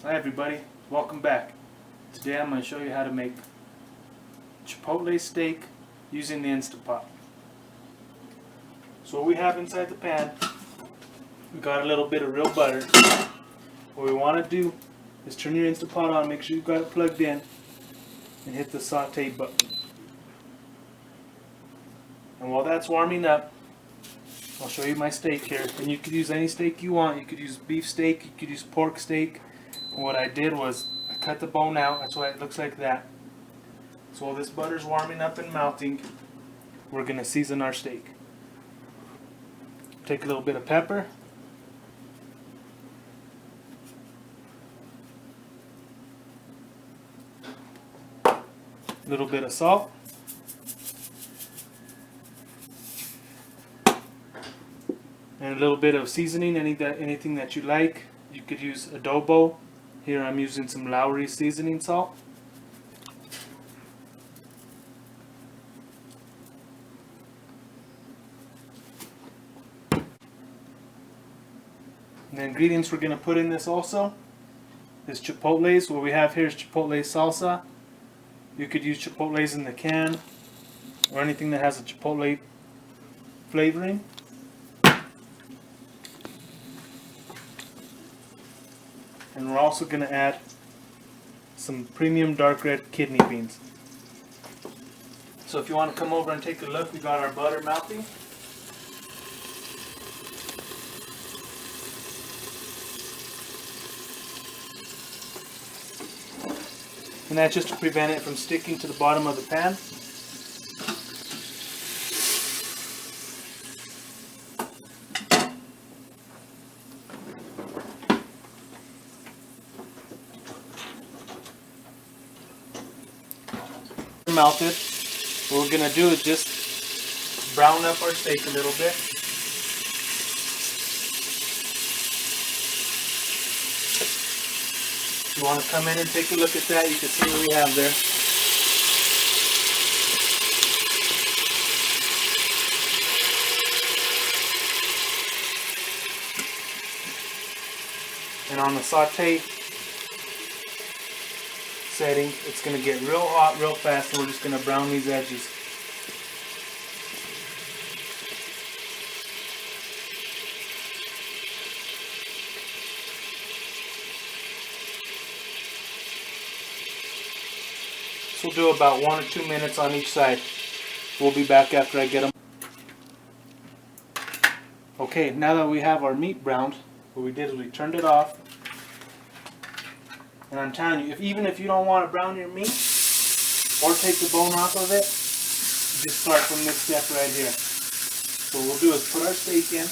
Hi everybody, welcome back. Today I'm going to show you how to make Chipotle steak using the Instant Pot. So what we have inside the pan, we got a little bit of real butter. What we want to do is turn your Instant Pot on, make sure you've got it plugged in, and hit the saute button. And while that's warming up, I'll show you my steak here. And you could use any steak you want. You could use beef steak, you could use pork steak. And what I did was I cut the bone out, that's why it looks like that. So while this butter's warming up and melting, we're going to season our steak. Take a little bit of pepper. A little bit of salt. And a little bit of seasoning, anything that you like. You could use adobo. Here I'm using some Lowry seasoning salt. And the ingredients we're going to put in this also is Chipotle's. What we have here is Chipotle salsa. You could use Chipotle's in the can or anything that has a Chipotle flavoring. And we're also going to add some premium dark red kidney beans. So if you want to come over and take a look, we got our butter melting. And that's just to prevent it from sticking to the bottom of the pan. Melted. What we're going to do is just brown up our steak a little bit. If you want to come in and take a look at that, you can see what we have there. And on the saute setting, it's going to get real hot real fast, and we're just going to brown these edges. So we'll do about 1 or 2 minutes on each side. We'll be back after I get them. Okay, now that we have our meat browned, what we did is we turned it off. And I'm telling you, even if you don't want to brown your meat or take the bone off of it, just start from this step right here. So what we'll do is put our steak in.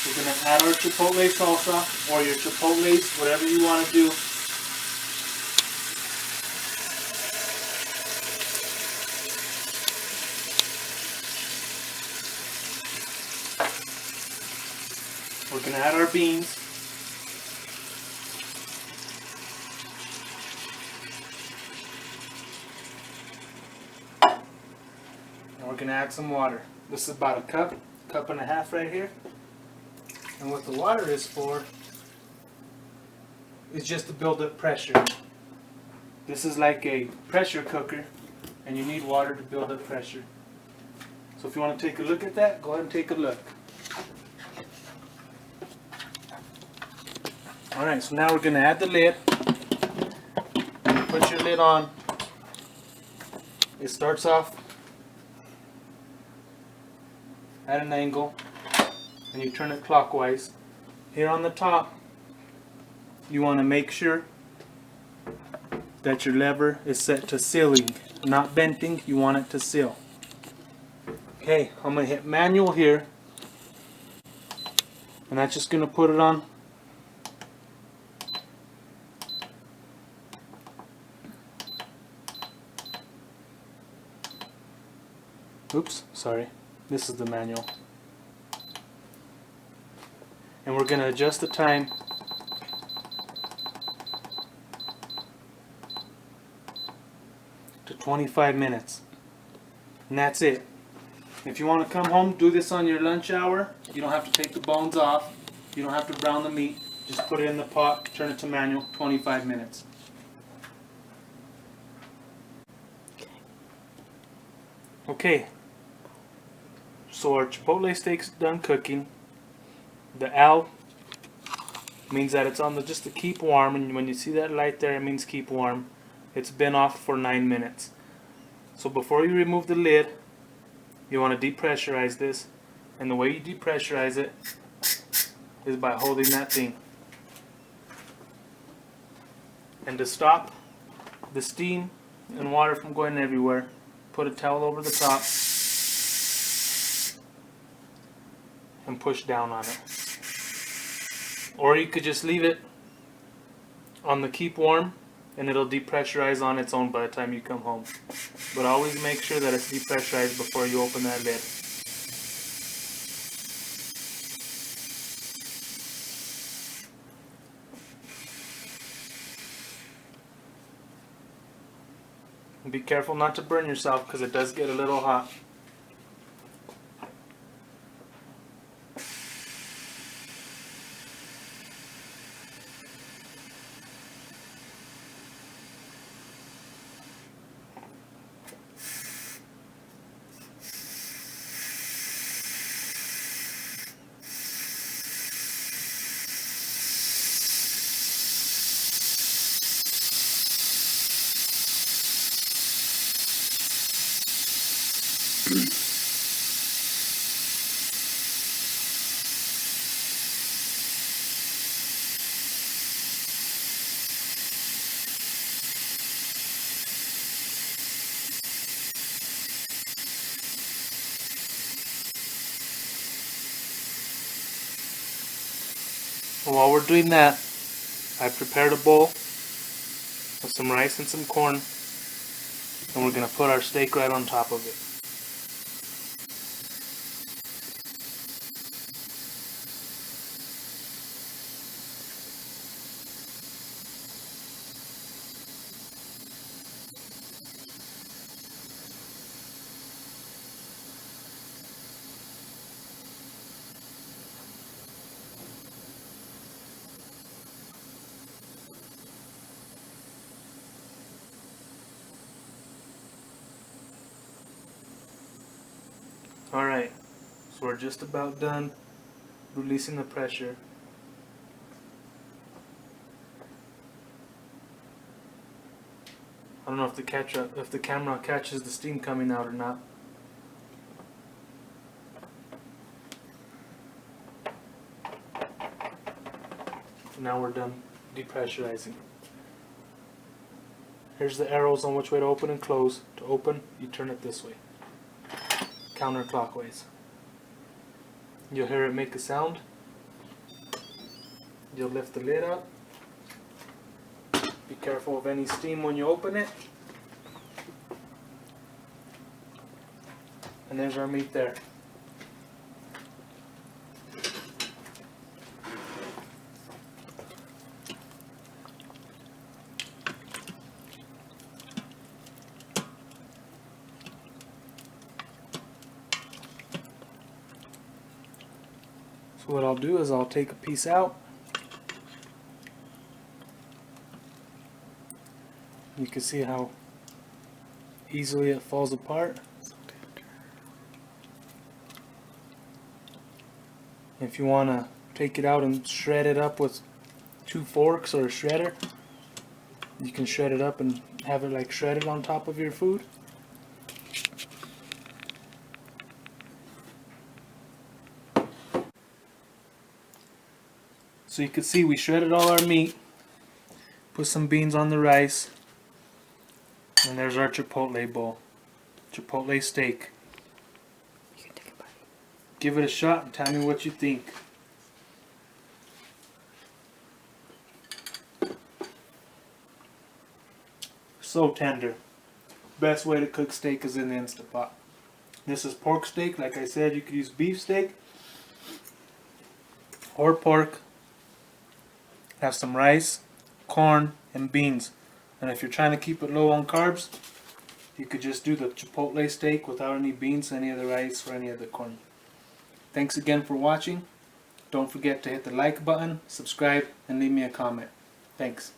We're going to add our Chipotle salsa or your Chipotle's, whatever you want to do. We're going to add our beans. And we're going to add some water. This is about a cup and a half right here. And what the water is for is just to build up pressure. This is like a pressure cooker, and you need water to build up pressure. So if you want to take a look at that, go ahead and take a look. Alright, so now we're going to add the lid. Put your lid on. It starts off at an angle, and you turn it clockwise. Here on the top, you want to make sure that your lever is set to sealing, not venting. You want it to seal. Okay, I'm going to hit manual here, and that's just going to put it on. Oops, sorry. This is the manual. And we're going to adjust the time to 25 minutes. And that's it. If you want to come home, do this on your lunch hour. You don't have to take the bones off. You don't have to brown the meat. Just put it in the pot, turn it to manual, 25 minutes. Okay. So our Chipotle steak's done cooking. The L means that it's on the just to keep warm, and when you see that light there, it means keep warm. It's been off for 9 minutes. So before you remove the lid, you want to depressurize this, and the way you depressurize it is by holding that thing. And to stop the steam and water from going everywhere, put a towel over the top and push down on it. Or you could just leave it on the keep warm and it'll depressurize on its own by the time you come home. But always make sure that it's depressurized before you open that lid. And be careful not to burn yourself because it does get a little hot. While we're doing that, I prepared a bowl with some rice and some corn, and we're going to put our steak right on top of it. Alright, so we're just about done releasing the pressure. I don't know if the camera catches the steam coming out or not. Now we're done depressurizing. Here's the arrows on which way to open and close. To open, you turn it this way, counterclockwise. You'll hear it make a sound. You'll lift the lid up. Be careful of any steam when you open it. And there's our meat there. So what I'll do is I'll take a piece out. You can see how easily it falls apart. If you want to take it out and shred it up with 2 forks or a shredder, you can shred it up and have it like shredded on top of your food. So you can see we shredded all our meat, put some beans on the rice, and there's our Chipotle bowl. Chipotle steak. You can take a bite. Give it a shot and tell me what you think. So tender. Best way to cook steak is in the Instant Pot. This is pork steak. Like I said, you could use beef steak or pork. Have some rice, corn, and beans. And if you're trying to keep it low on carbs, You could just do the Chipotle steak without any beans, any other rice, or any other corn. Thanks again for watching. Don't forget to hit the like button, subscribe, and leave me a comment. Thanks.